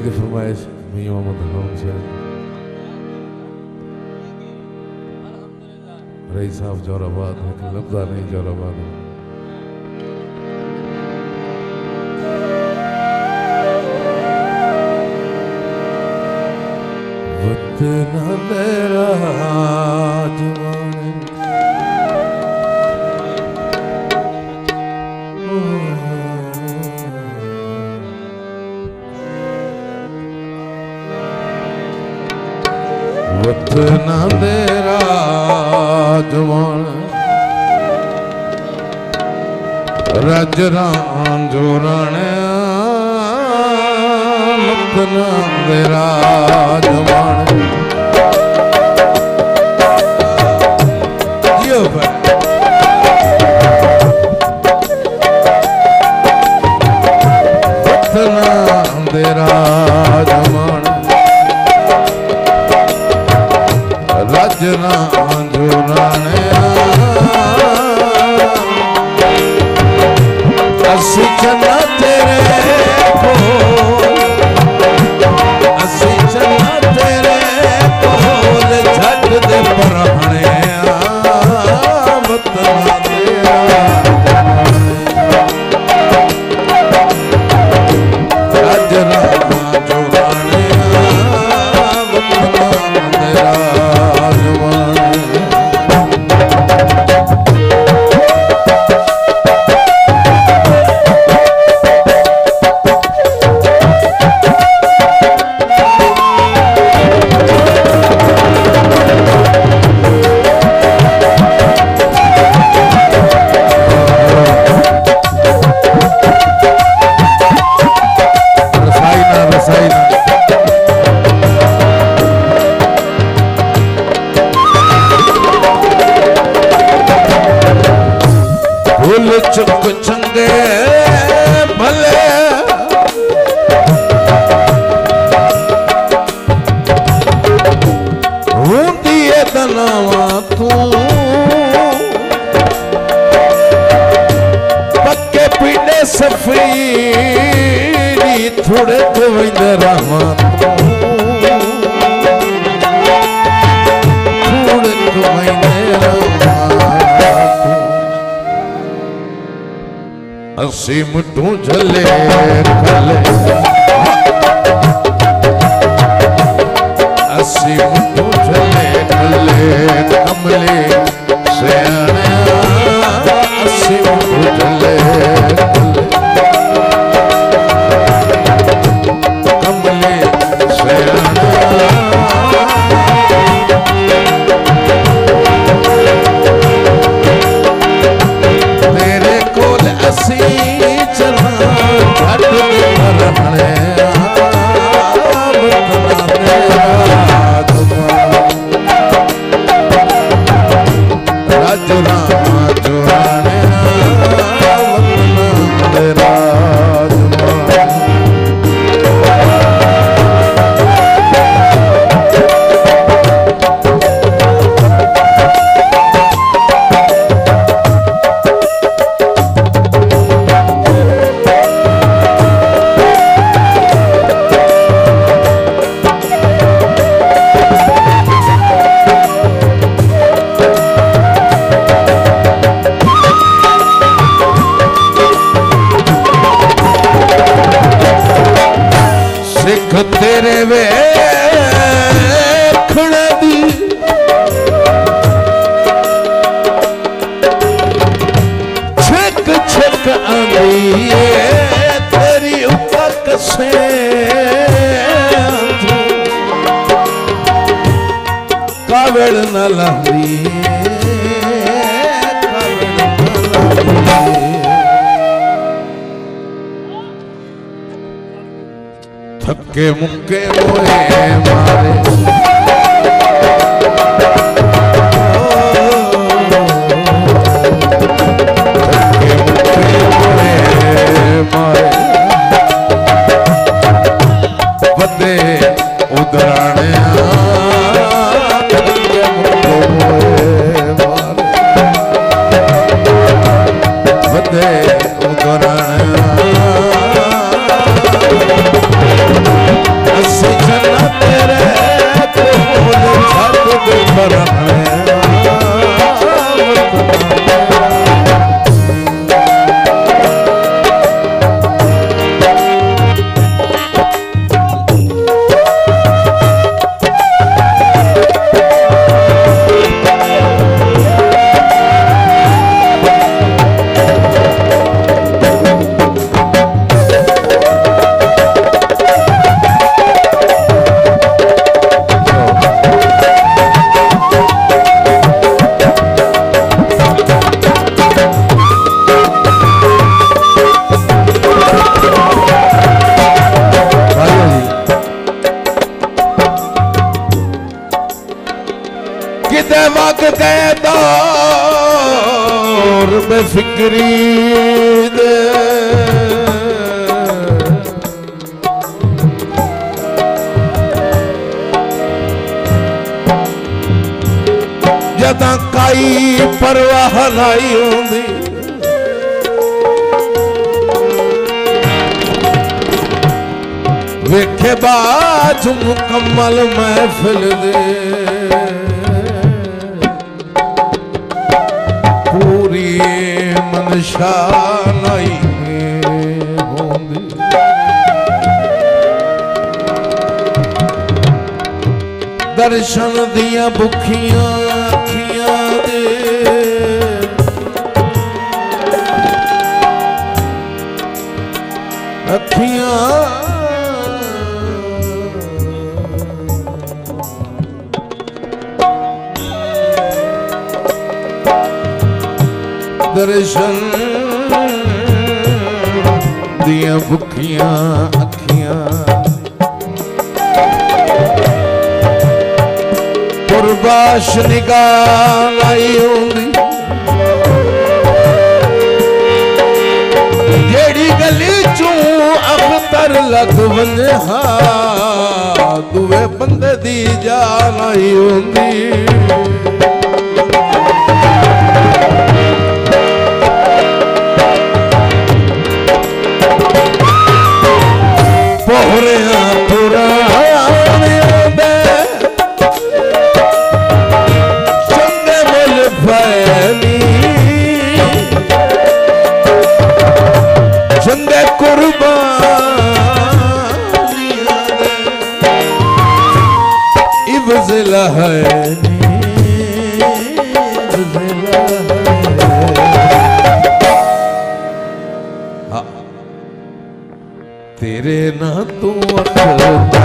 की फरमाइश मियां मोहम्मद खान साहब रई साहब जोराबाद है कि लफ्जा नहीं जोराबाद है। वतना मेरा जवान वतना तेरा जवान राजरा जोराने वतना तेरा जवान वतना तेरा जवान राजना जोराने असी चना तेरे असी चना तेरे कोल झट दे परहणे वतना तेरा राजना जोराने वतना तेरा चुप चंगे भले रूंदी दनावा तू पक्के पीने सफरी थोड़े तो वंदरावा थोड़े तो वंदरावा असी मुठू झले खले असी मुठू झले खले कमले सयाने असी मुठू झले कमले सयाने तेरे कोल असी चला घट परहणे वतना तेरा राजना जोराने वतना तेरा तेरे वेखण दी छिक छिक आंदी तेरी उपक से कावड़ न लहरी थके मुक्के मोए मारे थके मुक्के मोए मारे बदे उधराने थके मुक्के मोए मारे बदे उधराने बेफिक्री दे जदा काई परवाह लाई होंदी वेखे बाज मुकम्मल महफिल दे पूरी मनशा लाई होंदी दर्शन दिया भुखियां अखियां दे अखियां दर्शन दिया भुखियां अखियां पुरबाश निगाह लाई होंदी जेड़ी गली चू अख्तर लग वने हा दुए बंदे दी जान आई होंदी पोहरिया पुरानिया दे चंगे मुल फैली चंगे कुर्बानिया दे इब्ज़िला है तेरे ना तू अखल